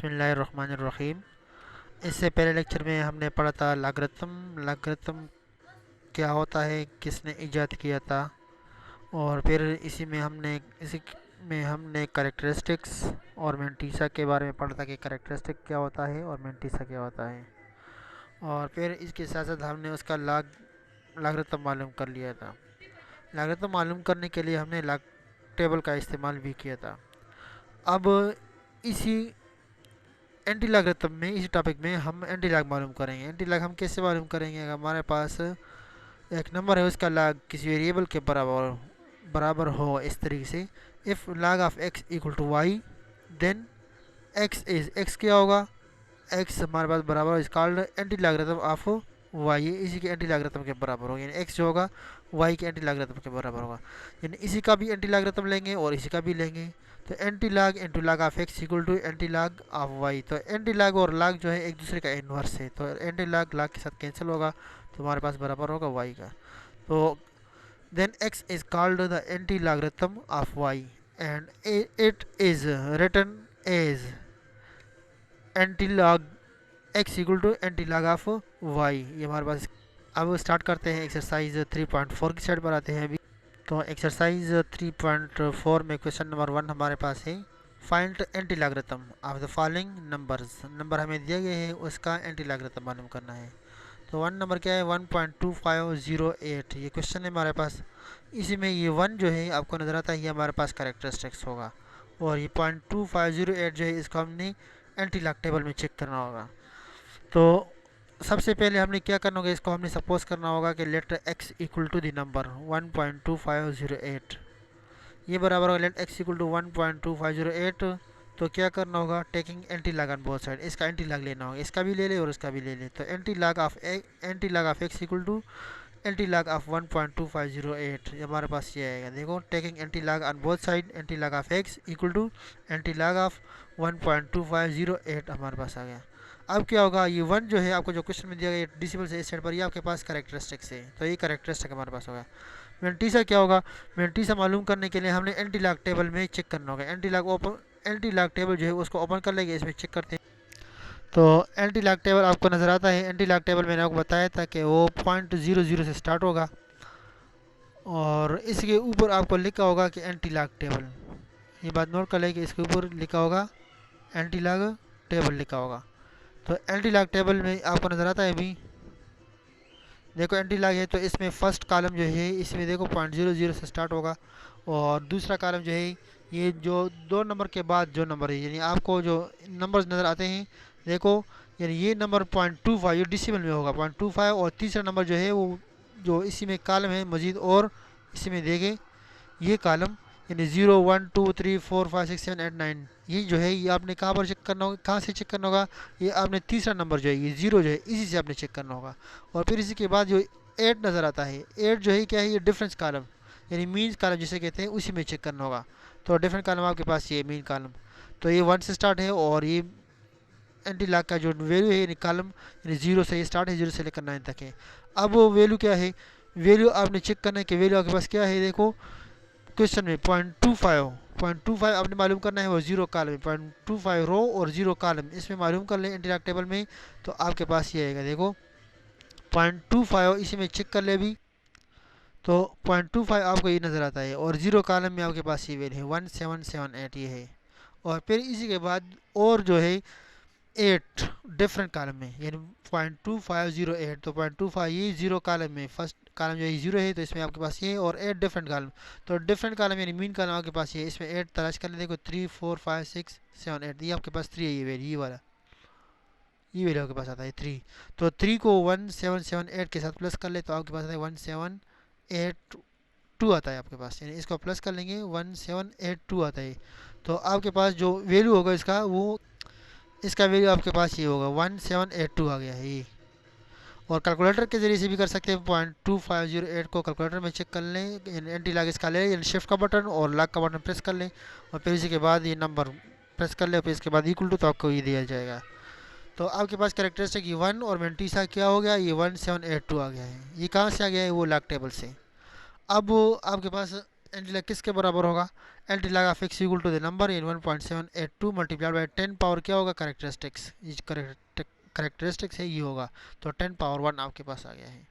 बिस्मिल्लाहिर्रहमानिर्रहीम। इससे पहले लेक्चर में हमने पढ़ा था लॉगरिथम। लॉगरिथम क्या होता है, किसने इजाद किया था, और फिर इसी में हमने कैरेक्टरिस्टिक्स और मेंटीसा के बारे में पढ़ा था कि कैरेक्टरिस्टिक क्या होता है और मेंटीसा क्या होता है। और फिर इसके साथ साथ हमने उसका लॉगरिथम मालूम कर लिया था। लॉगरिथम मालूम करने के लिए हमने लॉग टेबल का इस्तेमाल भी किया था। अब इसी एंटी लॉगरिथम में, इसी टॉपिक में हम एंटी लॉग मालूम करेंगे। एंटी लॉग हम कैसे मालूम करेंगे? अगर हमारे पास एक नंबर है, उसका लॉग किसी वेरिएबल के बराबर बराबर हो, इस तरीके से if log of x equal to Y, then x क्या होगा, x हमारे पास बराबर is called anti logarithm of y, इसी के एंटी लॉगरिथम के बराबर होगा, यानी x जो होगा y के एंटी लॉगरिथम के बराबर होगा। यानी इसी का भी एंटी लॉगरिथम लेंगे और इसी का भी लेंगे, तो anti log into log of x equal to anti log of y। तो एंटी लॉग और लॉग जो है एक दूसरे का इन्वर्स है, तो एंटी लॉग लॉग के साथ कैंसिल होगा, तो हमारे पास बराबर होगा y का। तो then x is called the anti-logarithm of y and it is written as anti-log x equal to anti-log of y। ये हमारे पास। अब स्टार्ट करते हैं एक्सरसाइज 3.4 की साइड पर आते हैं अभी। तो एक्सरसाइज 3.4 में क्वेश्चन नंबर 1 हमारे पास है, find anti logarithm of the following numbers. Number हमें दिए गए हैं, उसका एंटी लॉगरिथम मालूम करना है। तो 1 नंबर क्या है, 1.2508, ये क्वेश्चन है हमारे पास। इसी में ये 1 जो है आपको नज़र आता है, ये हमारे पास कैरेक्टरिस्टिक्स होगा, और ये 0.2508 जो है इसको हमने एंटी लॉग टेबल में चेक करना होगा। तो सबसे पहले हमने क्या करना होगा, इसको हमने सपोज करना होगा कि let x equal to the number 1.2508, ये बराबर होगा लेट x इक्वल टू 1.2508। तो क्या करना होगा, taking antilog on both side, इसका एंटी लॉग लेना होगा, इसका भी ले ले और इसका भी ले ले। तो anti log of x equal to anti log of 1.2508, ये हमारे पास ये आएगा। देखो, taking antilog on both side, anti log of x equal to anti log of 1.2508 हमारे पास आ गया। अब क्या होगा, ये 1 जो है आपको जो क्वेश्चन में दिया गया डिसिबल से इस साइड पर, ये आपके पास कैरेक्टरिस्टिक्स है, तो ये कैरेक्टरिस्टिक हमारे पास होगा। मेंटीसा क्या होगा, मेंटीसा मालूम करने के लिए हमने एंटी लॉग टेबल में चेक करना होगा। एंटी लॉग टेबल जो है उसको ओपन कर लेंगे, इसमें चेक करते हैं। तो एंटी लॉग टेबल आपको नज़र आता है। एंटी लॉग टेबल मैंने आपको बताया था कि वो 0.00 से स्टार्ट होगा, और इसके ऊपर आपको लिखा होगा कि एंटी लॉग टेबल। ये बात नोट कर लें कि इसके ऊपर लिखा होगा एंटी लॉग टेबल लिखा होगा। तो एंटी लॉग टेबल में आपको नज़र आता है अभी, देखो एंटी लॉग है, तो इसमें फर्स्ट कॉलम जो है इसमें देखो 0.00 से स्टार्ट होगा, और दूसरा कॉलम जो है ये जो 2 नंबर के बाद जो नंबर है, यानी आपको जो नंबर्स नज़र आते हैं, देखो यानी ये नंबर 0.25 ये डिसिमल में होगा 0.25, और तीसरा नंबर जो है वो जो इसी में कॉलम है मजीद, और इसी में देखें ये कॉलम यानी 0 1 2 3 4 5 6 7 8 9, ये जो है ये आपने कहाँ पर चेक करना होगा, कहाँ से चेक करना होगा, ये आपने तीसरा नंबर जो है ये 0 जो है इसी से आपने चेक करना होगा। और फिर इसी के बाद जो 8 नज़र आता है, 8 जो है क्या है, ये डिफरेंस कॉलम यानी मीन कॉलम जिसे कहते हैं, उसी में चेक करना होगा। तो डिफरेंट कॉलम आपके पास ये मीन कॉलम, तो ये 1 से स्टार्ट है, और ये एंटी लॉग का जो वैल्यू है यानी कॉलम यानी 0 से स्टार्ट है, 0 से लेकर 9 तक है। अब वो वैल्यू क्या है, वैल्यू आपने चेक करना है कि वैल्यू आपके पास क्या है। देखो क्वेश्चन में 0.25 आपने मालूम करना है, वो 0 कॉलम 0.25 रो और 0 कॉलम, इसमें मालूम कर लें एंटी लॉग टेबल में, तो आपके पास ये आएगा। देखो 0.25 इसी में चेक कर ले अभी, तो 0.25 आपको ये नज़र आता है, और 0 कॉलम में आपके पास ये वैल्यू है 1778 ये है। और फिर इसी के बाद और जो है 8 डिफरेंट कॉलम में यानी 0.2508, तो 0.25 ये 0 कॉलम में, फर्स्ट कॉलम जो है 0 है, तो इसमें आपके पास ये, और 8 डिफरेंट कॉलम, तो डिफरेंट कॉलम यानी मीन कॉलम आपके पास ये, इसमें 8 तलाश कर ले। देखो 3 4 5 6 7 8, ये आपके पास 3 है, ये वैल्यू ये वाला, ये वैल्यू आपके पास आता है 3। तो 3 को 1778 के साथ प्लस कर ले, तो आपके पास आता है 1782 आता है आपके पास, यानी इसको प्लस कर लेंगे 1782 आता है। तो आपके पास जो वैल्यू होगा इसका, वो इसका वैल्यू आपके पास ये होगा 1782 आ गया है ये। और कैलकुलेटर के जरिए से भी कर सकते हैं, 0.2508 को कैलकुलेटर में चेक कर लें, एंटी लॉग इसका ले लें, शिफ्ट का बटन और लॉग का बटन प्रेस कर लें, और फिर इसी के बाद ये नंबर प्रेस कर लें, फिर इसके बाद इक्वल टू, तो आपको ये दिया जाएगा। तो आपके पास कैरेक्टरिस्टिक ये 1 और मेंटीसा क्या हो गया, ये 1782 आ गया है। ये कहाँ से आ गया है, वो लॉग टेबल से। अब आपके पास एंटी लॉग किसके बराबर होगा, anti log of x equal to the number in 1.782 multiplied by 10 power क्या होगा, करेक्टरिस्टिक्स, ये करेक्टरिस्टिक्स है, ये होगा। तो 10 पावर 1 आपके पास आ गया है।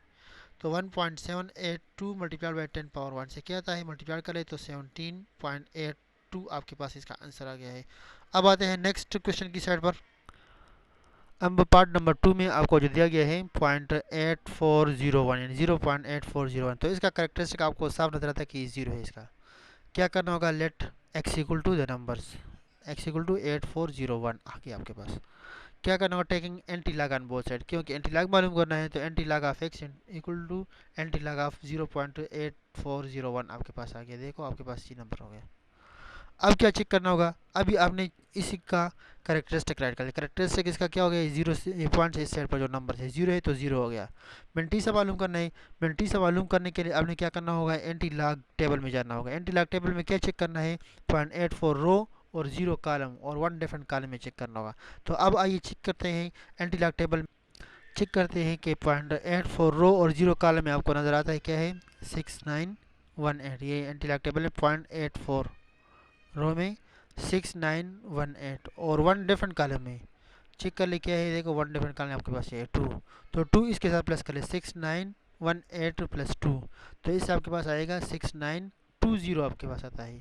तो 1.782 मल्टीप्लाइड बाई 10 पावर 1 से क्या आता है, मल्टीप्लाई करें तो 17.82 आपके पास इसका आंसर आ गया है। अब आते हैं नेक्स्ट क्वेश्चन की साइड पर। अब पार्ट नंबर 2 में आपको जो दिया गया है 0.8401 यानी 0.8401, तो इसका करेक्टरिस्टिक आपको साफ नजर आता है कि 0 है। इसका क्या करना होगा, let x equal to the numbers, x equal to 8401 आ गया आपके पास। क्या करना होगा, taking antilog on both side, क्योंकि एंटी लॉग मालूम करना है, तो anti log of x equal to anti log of 0.8401 आपके पास आ गया। देखो आपके पास ये नंबर हो गया। अब क्या चेक करना होगा, अभी आपने इसी का करेक्टरिस्टिक राइट कर लिया। करेक्टरिस्टिक इसका क्या हो गया, जीरो से पॉइंट से इस साइड पर जो नंबर है जीरो है तो जीरो हो गया। मिनटी से मालूम करना है, मिनटी से मालूम करने के लिए आपने क्या करना होगा, एंटी लॉग टेबल में जाना होगा। एंटी लॉग टेबल में क्या चेक करना है, 0.84 रो और 0 कॉलम और 1 डिफरेंट कॉलम में चेक करना होगा। तो अब आइए चेक करते हैं एंटी लॉग टेबल, चेक करते हैं कि 0.84 रो और 0 कॉलम में आपको नज़र आता है क्या है, 6918। ये एंटी लॉग टेबल है, 0.84 रो में 6918 और 1 डिफरेंट कॉलम में चेक कर ले क्या है। देखो 1 डिफरेंट कॉलम आपके पास है 2, तो 2 इसके साथ प्लस कर ले, 6918 प्लस 2, तो इससे आपके पास आएगा 6920 आपके पास आता है।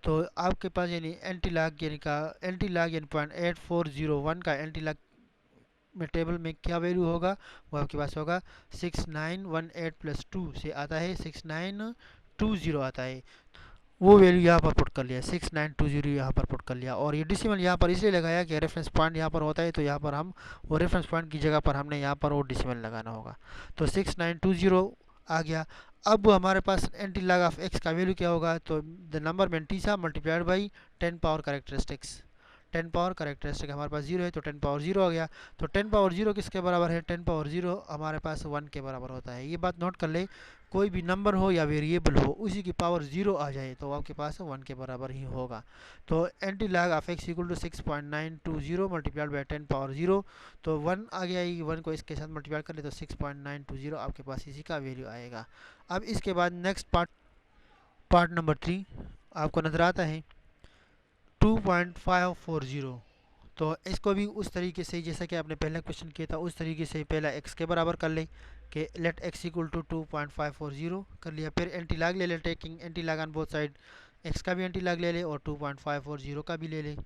तो आपके पास यानी एंटी लॉग यानी का एंटी लॉग यानी 0.8401 का एंटी लॉग में टेबल में क्या वैल्यू होगा, वो आपके पास होगा 6918 प्लस 2 से आता है 6920 आता है। वो वैल्यू यहाँ पर पुट कर लिया, 6920 यहाँ पर पुट कर लिया। और ये डिसिमल यहाँ पर इसलिए लगाया कि रेफरेंस पॉइंट यहाँ पर होता है, तो यहाँ पर हम वो रेफरेंस पॉइंट की जगह पर हमने यहाँ पर वो डिसिमल लगाना होगा। तो 6920 आ गया। अब हमारे पास एंटी लॉग ऑफ एक्स का वैल्यू क्या होगा, तो the number mantissa multiplied by 10 power characteristics, 10 power characteristic हमारे पास 0 है तो 10 पावर 0 आ गया। तो 10 पावर 0 किसके बराबर है, 10 पावर 0 हमारे पास 1 के बराबर होता है। ये बात नोट कर ले, कोई भी नंबर हो या वेरिएबल हो उसी की पावर 0 आ जाए तो आपके पास 1 के बराबर ही होगा। तो anti log of x equal to 6.920 multiplied by 10 power 0, तो 1 आ गया, 1 को इसके साथ मल्टीप्लाई कर ले तो 6.920 आपके पास इसी का वैल्यू आएगा। अब इसके बाद नेक्स्ट पार्ट नंबर 3 आपको नज़र आता है 2.540। तो इसको भी उस तरीके से जैसा कि आपने पहला क्वेश्चन किया था उस तरीके से पहला एक्स के बराबर कर ले कि लेट एक्स इक्वल टू 2.540 कर लिया। फिर एंटी लॉग ले ले, taking antilog on both side, x का भी एंटी लॉग ले ले और 2.540 का भी ले ले,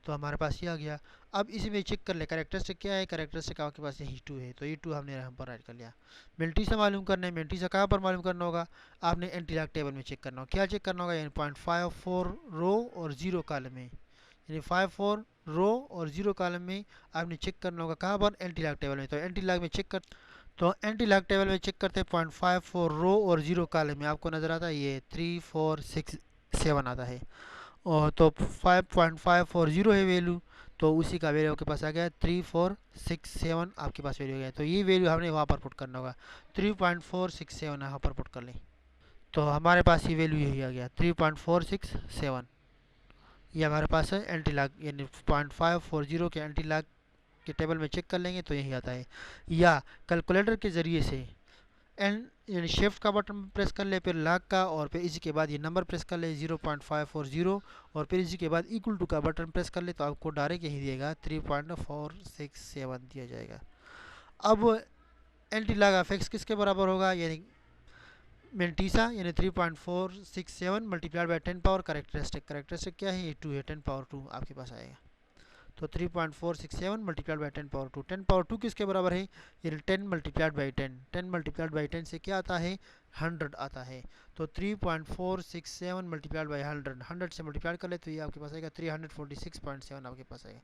तो हमारे पास ये आ गया। अब इसी में चेक कर ले करेक्टरिस्टिक क्या है, करेक्टरिस्टिक आपके पास यही 2 है, तो ये 2 हमने यहाँ पर राइट कर लिया। मिल्टी से मालूम करना है, मिल्टी से कहाँ पर मालूम करना होगा, आपने एंटी लॉग टेबल में चेक करना होगा। क्या चेक करना होगा, यानी 0.54 रो और 0 कॉलम में, यानी 54 रो और 0 कॉलम में आपने चेक करना होगा। कहाँ पर, एंटी लॉग टेबल में। तो एंटी लॉग में चेक कर, तो एंटी लॉग टेबल में चेक करते हैं 0.54 रो और 0 कॉलम में आपको नज़र आता है ये 3467 आता है। और तो 5.540 है वैल्यू, तो उसी का वैल्यू आपके पास आ गया 3467 आपके पास वैल्यू आ गया। तो ये वैल्यू हमने वहाँ पर पुट करना होगा, 3.467 यहाँ पर पुट कर लें, तो हमारे पास ये वैल्यू यही आ गया 3.467। ये हमारे पास है एंटी लॉग यानी 0.540 के एंटी लॉग के टेबल में चेक कर लेंगे तो यही आता है। या कैलकुलेटर के ज़रिए से एंड यानी शिफ्ट का बटन प्रेस कर ले, फिर लॉग का, और फिर इसी के बाद ये नंबर प्रेस कर ले 0.540 और फिर इसी के बाद इक्वल टू का बटन प्रेस कर ले, तो आपको डायरेक्ट यही देगा 3.467 दिया जाएगा। अब एंटी लॉग ऑफ एक्स किसके बराबर होगा, यानी मेंटीसा यानी 3.467 multiplied by 10 power characteristic, characteristic क्या है, ये 2 है, 10 पावर 2 आपके पास आएगा। तो 3.467 मल्टीप्लाइड बाई 10 पावर 2, 10 पावर 2 किसके बराबर है, यानी 10 मल्टीप्लाइड बाई 10, 10 मल्टीप्लाइड बाई 10 से क्या आता है, 100 आता है। तो 3.467 मल्टीप्लाइड बाई 100, 100 से मल्टीप्लाइड कर ले तो ये आपके पास आएगा 346.7 आपके पास आएगा।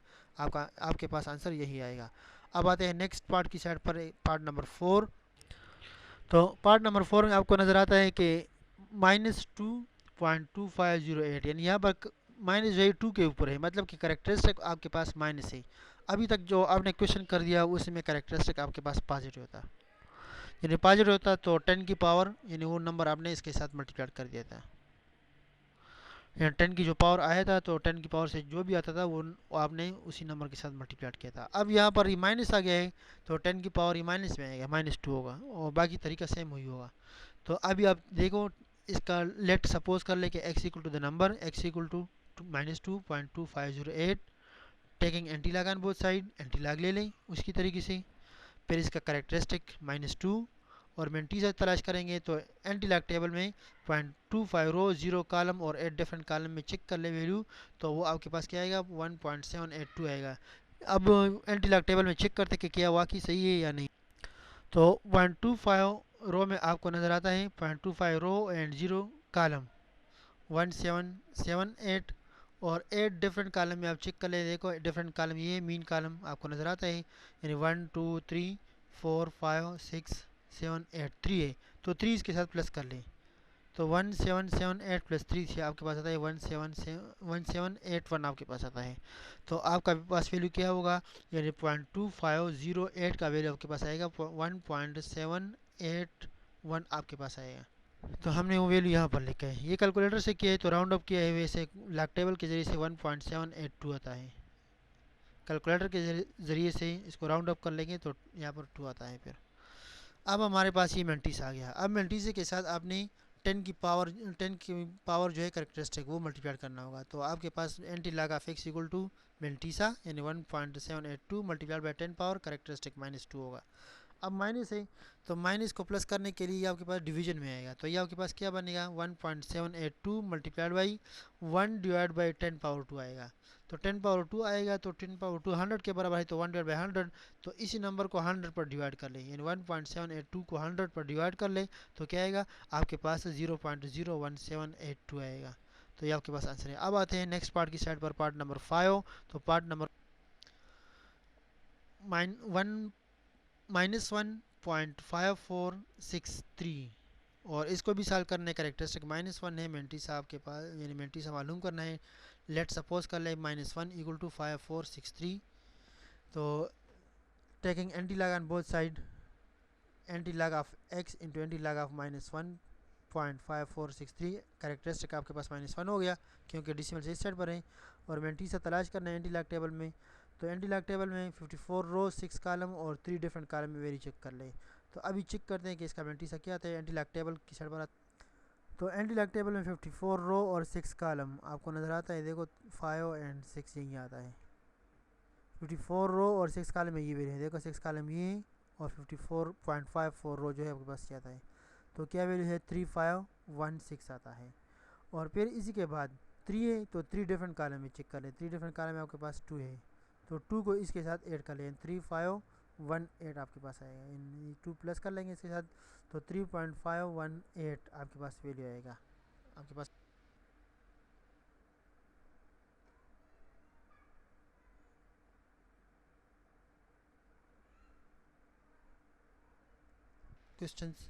आपके पास आंसर यही आएगा। अब आते हैं नेक्स्ट पार्ट की साइड पर, पार्ट नंबर 4। तो पार्ट नंबर 4 में आपको नज़र आता है कि -2.2508, यानी यहाँ पर माइनस जो है 2 के ऊपर है, मतलब कि करेक्टरिस्टिक आपके पास माइनस है। अभी तक जो आपने क्वेश्चन कर दिया उसमें करेक्टरिस्टिक आपके पास पॉजिटिव होता, यानी पॉजिटिव होता तो 10 की पावर यानी वो नंबर आपने इसके साथ मल्टीप्लाई कर दिया था, यानी 10 की जो पावर आया था तो 10 की पावर से जो भी आता था वो आपने उसी नंबर के साथ मल्टीप्लाई किया था। अब यहाँ पर माइनस आ गया है तो 10 की पावर माइनस में आएगा, -2 होगा और बाकी तरीका सेम हुई होगा। तो अभी आप देखो इसका लेट सपोज कर ले कि x equal to the number x equal to -2.2508, taking antilog on both side, antilog ले लें उसकी तरीके से। फिर इसका करेक्टरिस्टिक -2 और मेंटीसा तलाश करेंगे तो एंटी लैग टेबल में 0.25 रो 0 कॉलम और 8 डिफरेंट कॉलम में चेक कर ले वैल्यू, तो वो आपके पास क्या आएगा 1.782 आएगा। अब एंटी लैग टेबल में चेक करते कि क्या वाकई सही है या नहीं। तो 0.25 रो में आपको नज़र आता है 0.25 रो एंड 0 कॉलम 1778 और 8 डिफरेंट कॉलम में आप चेक कर ले। देखो डिफरेंट कॉलम ये मीन कॉलम आपको नज़र आता है, यानी 1 2 3 4 5 6 7 8 3 है, तो 3 इसके साथ प्लस कर लें तो 1778 प्लस 3 से आपके पास आता है 1781 आपके पास आता है। तो आपका पास वैल्यू क्या होगा, यानी 0.2508 का वैल्यू आपके पास आएगा 1.781 आपके पास आएगा। तो हमने वो वैल्यू यहाँ पर लिखा है, ये कैलकुलेटर से किया है तो राउंड अप किया है, वैसे लैग टेबल के ज़रिए से 1.782 आता है। कैलकुलेटर के ज़रिए से इसको राउंड अप कर लेंगे तो यहाँ पर 2 आता है। फिर अब हमारे पास ये मेंटिस आ गया। अब मेंटिस के साथ आपने 10 की पावर जो है करेक्टरिस्टिक वो मल्टीप्लाई करना होगा। तो आपके पास antilog of x equal to mantissa यानी 1.782 मल्टीप्लाई बाय 10 पावर करेक्टरिस्टिक -2 होगा। अब माइनस है तो माइनस को प्लस करने के लिए ये आपके पास डिवीजन में आएगा, तो ये आपके पास क्या बनेगा 1.782 multiplied by 1 divide by 10 power 2 आएगा। तो 10 पावर 2 आएगा तो 10 पावर 2 100 के बराबर है, तो 1 डिवाइड बाई 100, तो इसी नंबर को 100 पर डिवाइड कर ले, यानी 1.782 को 100 पर डिवाइड कर ले तो क्या आएगा आपके पास 0.01782 आएगा। तो ये आपके पास आंसर है। अब आते हैं नेक्स्ट पार्ट की साइड पर, पार्ट नंबर 5। तो पार्ट नंबर -1.5463 और इसको भी सॉल्व करने करेक्टरिस्टिक -1 है, मेंटिसा आपके पास यानी मेंटिसा मालूम करना है। लेट सपोज कर ले -1 इक्वल टू 5463, तो taking antilog on both side, antilog of x into anti lag of -1.5463, characteristic आपके पास -1 हो गया क्योंकि डिसिमल से इस साइड पर है। और मेंटिसा तलाश करना है एंटी लैग टेबल में, तो एंटी लैग टेबल में 54 रो 6 कॉलम और 3 डिफरेंट कॉलम में वेरी चेक कर ले। तो अभी चेक करते हैं कि इसका मेंटिसा क्या आता है। एंटी लैग टेबल की साइड पर तो एंटी लैग टेबल में 54 रो और 6 कॉलम आपको नज़र आता है, देखो 5 एंड 6 यही आता है। 54 रो और 6 कॉलम में ये वैल्यू है, देखो 6 कॉलम ये और 54.54 रो जो है आपके पास क्या आता है, तो क्या वैल्यू है 3516 आता है। और फिर इसी के बाद 3 है तो 3 डिफरेंट कॉलम में चेक कर ले, 3 डिफरेंट कॉलम में आपके पास 2 है, तो 2 को इसके साथ ऐड कर लें 3518 आपके पास आएगा, 2 प्लस कर लेंगे इसके साथ तो 3.518 आपके पास वैल्यू आएगा आपके पास। क्वेश्चंस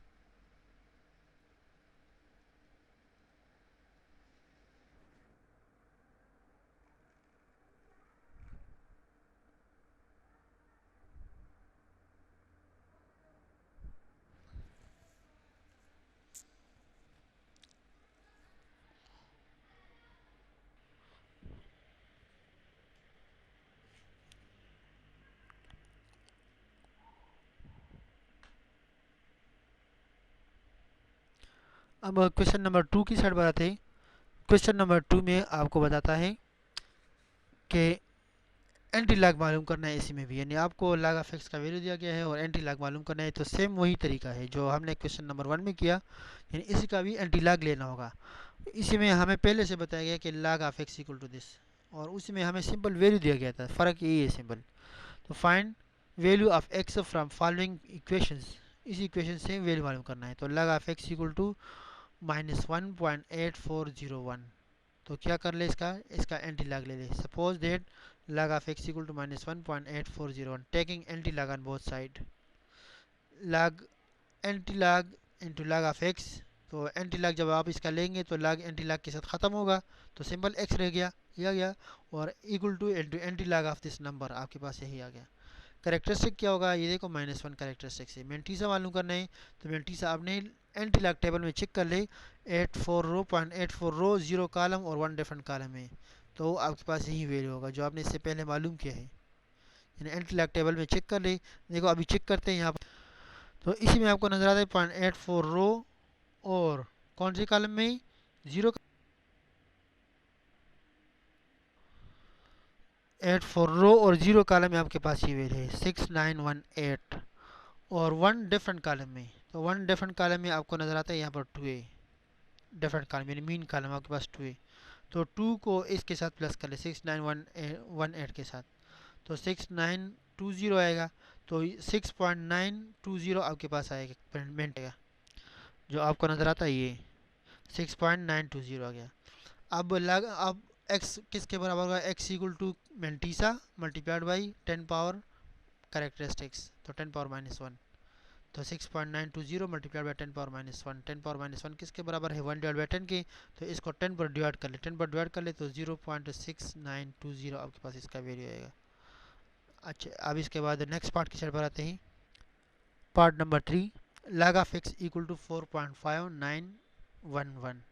अब क्वेश्चन नंबर 2 की साइड पर आते हैं। क्वेश्चन नंबर 2 में आपको बताता है कि एंटी लैग मालूम करना है इसी में भी, यानी आपको लैग ऑफ एक्स का वैल्यू दिया गया है और एंटी लैग मालूम करना है, तो सेम वही तरीका है जो हमने क्वेश्चन नंबर 1 में किया, यानी इसी का भी एंटी लैग लेना होगा। इसी में हमें पहले से बताया गया कि log of x equal to this, और उसी में हमें सिंपल वैल्यू दिया गया था, फ़र्क यही है सिंपल। तो find value of x from following equations, इसी इक्वेशन से वैल्यू मालूम करना है। तो log of x equal to -1.8401, तो क्या कर ले इसका एंटी लैग ले ले। Suppose that log of x equal to -1.8401, taking anti log on both side, log anti log into log of x, तो एंटी log जब आप इसका लेंगे तो log एंटी log के साथ ख़त्म होगा, तो सिंपल x रह गया, ये आ गया, और equal two into anti log of this number आपके पास यही आ गया। करेक्टरिस्टिक क्या होगा, ये देखो -1 करेक्टरिस्टिक से मेंटिसा मालूम करना है, तो मेंटिसा आपने एंटी लैग टेबल में चेक कर ले, 84 रो 0 कॉलम और 1 डिफरेंट कॉलम है, तो आपके पास यही वैल्यू होगा जो आपने इससे पहले मालूम किया है, यानी एंटी लैग टेबल में चेक कर ले। देखो अभी चेक करते हैं यहाँ पर, तो इसी में आपको नजर आता है 0.84 रो और कौन सी कॉलम में? 0 8 फॉर रो और 0 कॉलम में आपके पास ये वैल्यू है 6918 और 1 डिफरेंट कॉलम में, तो 1 डिफरेंट कॉलम में आपको नज़र आता है यहाँ पर 2 है। डिफरेंट कॉलम यानी मीन कॉलम आपके पास 2 है, तो 2 को इसके साथ प्लस कर ले 6918 के साथ, तो 6920 आएगा, तो 6.920 आपके पास आएगा पेमेंट आएगा, जो आपको नज़र आता है ये 6.920 आ गया। अब x किसके बराबर होगा? x equal to mantissa multiplied by 10 power characteristics, तो 10 पावर -1, तो 6.920 मल्टीप्लाइड बाई 10 पावर -1, 10 पावर -1 किसके बराबर है? 1 डिवाइड बाई 10 के, तो इसको 10 पर डिवाइड कर ले, 10 पर डिवाइड कर ले तो 0.6920 आपके पास इसका वैल्यू आएगा। अच्छा, अब इसके बाद नेक्स्ट पार्ट की साइड पर आते हैं। Part number 3, log of x equal to 4.5911,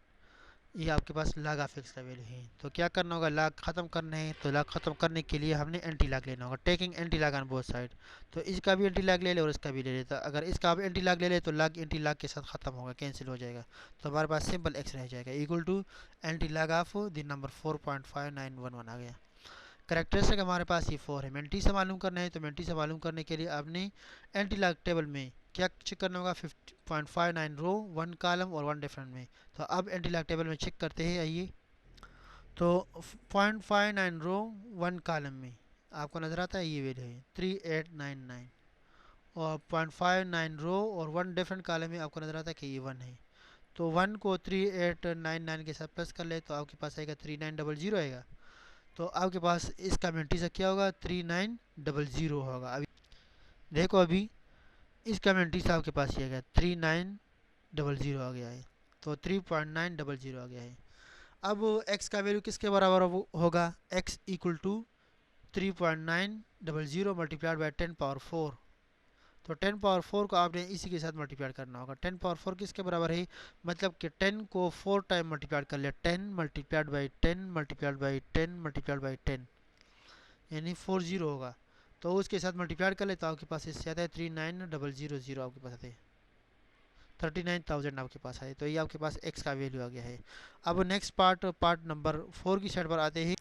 ये आपके पास log ऑफ x का वैल्यू है। तो क्या करना होगा? log ख़त्म करना है, तो log ख़त्म करने के लिए हमने एंटी log लेना होगा, taking anti log on both side. तो इसका भी एंटी log ले ले और इसका भी ले ले, तो अगर इसका आप एंटी log ले ले तो log एंटी log के साथ ख़त्म होगा, कैंसिल हो जाएगा, तो हमारे पास सिंपल x रह जाएगा equal to anti log of the number 4.5911 आ गया। करेक्टरिस्टिक हमारे पास ये 4 है। मेंटी से मालूम करना है, तो मेंटी से मालूम करने के लिए आपने एंटी लॉग टेबल में क्या चेक करना होगा? 50.59 रो, 1 कॉलम और 1 डिफरेंट में। तो अब एंटी लॉग टेबल में चेक करते हैं, आइए। तो 0.59 रो 1 कॉलम में आपको नज़र आता है ये वैल्यू है 3899, और 0.59 रो और 1 डिफरेंट कॉलम में आपको नज़र आता है कि ये 1 है, तो 1 को 3899 के साथ प्लस कर ले तो आपके पास आएगा 3900 आएगा। तो आपके पास इसका मेंटी से क्या होगा? 3900 होगा। अभी देखो, अभी इसका मेंटी से आपके पास ये आ गया 3900 आ गया है, तो 3.900 आ गया है। अब x का वैल्यू किसके बराबर होगा? x equal to 3.900 multiplied by 10 power 4, तो 10 पावर 4 को आपने इसी के साथ मल्टीप्लाई करना होगा। 10 पावर 4 किसके बराबर है? मतलब कि 10 को 4 टाइम मल्टीप्लाई कर लिया, 10 multiplied by 10 multiplied by 10 multiplied by 10 यानी 40 होगा, तो उसके साथ मल्टीप्लाई कर ले तो आपके पास इससे आता है 39000 आपके पास आते हैं 39,000 आपके पास है। तो ये आपके पास x का वैल्यू आ गया है। अब नेक्स्ट पार्ट नंबर 4 की साइड पर आते हैं।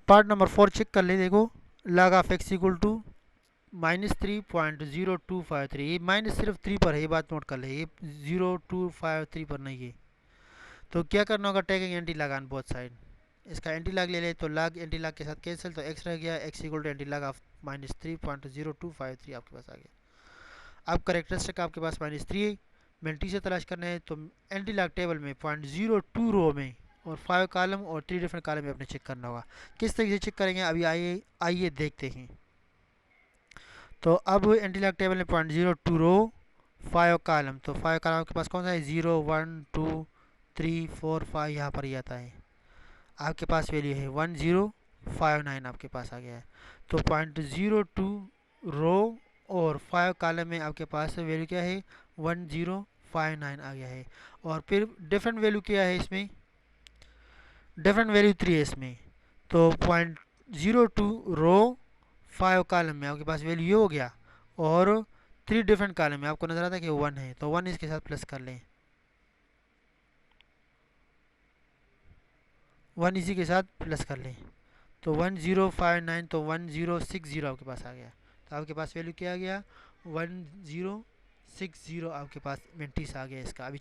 पार्ट नंबर 4 चेक कर ले, देखो log of x equal to -3.0253, ये माइनस सिर्फ 3 पर है, ये बात नोट कर ले, ये 0253 पर नहीं है। तो क्या करना होगा? Taking antilog on both side, इसका एंटी लॉग ले ले तो log एंटी लॉग के साथ कैंसिल, तो x रह गया, x equal to anti log of -3.0253 आपके पास आ गया। अब करेक्टरिस्टिक आपके पास -3 है, मेंटी से तलाश करना है, तो एंटी लॉग टेबल में 0.02 रो में और 5 कॉलम और 3 डिफरेंट कॉलम में अपने चेक करना होगा। किस तरीके से चेक करेंगे अभी आइए देखते हैं। तो अब एंटी लॉग टेबल में 0.02 रो 5 कॉलम, तो 5 कॉलम आपके पास कौन सा है? 0 1 2 3 4 5, यहाँ पर ही आता है। आपके पास वैल्यू है 1059 आपके पास आ गया है। तो 0.02 रो और 5 कॉलम में आपके पास वैल्यू क्या है? 1059 आ गया है। और फिर डिफरेंट वैल्यू क्या है इसमें? डिफरेंट वैल्यू 3 है इसमें। तो 0.02 रो 5 कॉलम में आपके पास वैल्यू ये हो गया, और 3 डिफरेंट कॉलम में आपको नजर आता है कि 1 है, तो 1 इसके साथ प्लस कर लें, 1 इसी के साथ प्लस कर लें, तो 1059, तो 1060 आपके पास आ गया। तो आपके पास वैल्यू क्या आ गया? 1060 आपके पास मेंटीस आ गया इसका। अभी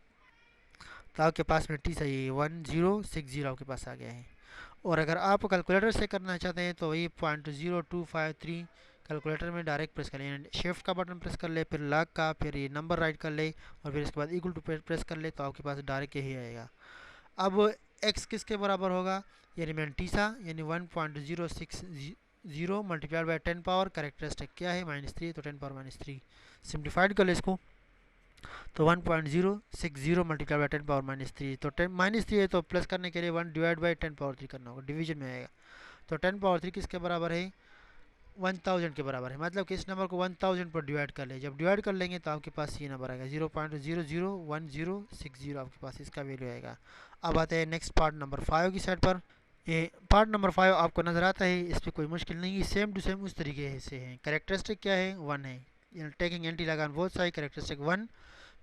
तो आपके पास मेंटीस है, ये 1060 आपके पास आ गया है। और अगर आप कैलकुलेटर से करना चाहते हैं तो वही 0.0253 कैलकुलेटर में डायरेक्ट प्रेस कर लें, शिफ्ट का बटन प्रेस कर ले, फिर लॉग का, फिर ये नंबर राइट कर ले, और फिर इसके बाद इक्वल टू प्रेस कर ले, तो आपके पास डायरेक्ट यही आएगा। अब x किसके बराबर होगा? यानी मेंटीसा यानी 1.060 मल्टीप्लाइड बाई 10 पावर कैरेक्टरिस्टिक क्या है? -3, तो 10 पावर -3 सिंप्लीफाइड कर ले इसको, तो 1.060 मल्टीप्लाई बाई 10 पावर -3, तो 10 -3 है तो प्लस करने के लिए 1 डिवाइड बाई 10 पावर 3 करना होगा, डिवीजन में आएगा। तो 10 पावर 3 किसके बराबर है? 1000 के बराबर है, मतलब कि इस नंबर को 1000 पर डिवाइड कर ले, जब डिवाइड कर लेंगे तो आपके पास ये नंबर आएगा 0.001060 आपके पास इसका वैल्यू आएगा। अब आते हैं नेक्स्ट पार्ट नंबर 5 की साइड पर। ये पार्ट नंबर 5 आपको नज़र आता है, इस पर कोई मुश्किल नहीं है, सेम टू सेम उस तरीके से है। कैरेक्टरिस्टिक क्या है? 1 है, taking antilog on both side, characteristic 1,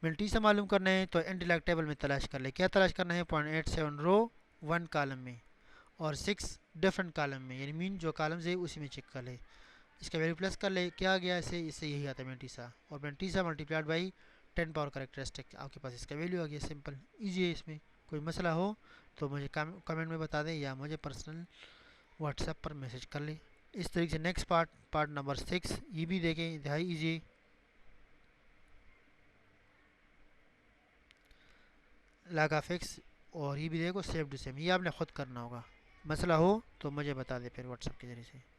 मिनटी से मालूम करना है तो इंटीलैग टेबल में तलाश कर ले। क्या तलाश करना है? 0.87 रो 1 कॉलम में और 6 डिफरेंट कॉलम में, यानी मीन जो कॉलम्स है उसी में चेक कर ले। इसका वैल्यू प्लस कर ले, क्या आ गया इससे? इससे यही आता है मिनटीसा, और मिनटीसा मल्टीप्लाइड बाई 10 पावर करेक्टरिस्टिक, आपके पास इसका वैल्यू आ गया। सिंपल ईजी है। इसमें कोई मसला हो तो मुझे कमेंट में बता दें या मुझे पर्सनल व्हाट्सएप पर मैसेज कर लें। इस तरीके से नेक्स्ट पार्ट नंबर 6 ये भी देखें, इंतहाई ईजी। लागा फिक्स और ये भी देखो सेव टू सेम, ये आपने ख़ुद करना होगा। मसला हो तो मुझे बता दें फिर व्हाट्सएप के ज़रिए से।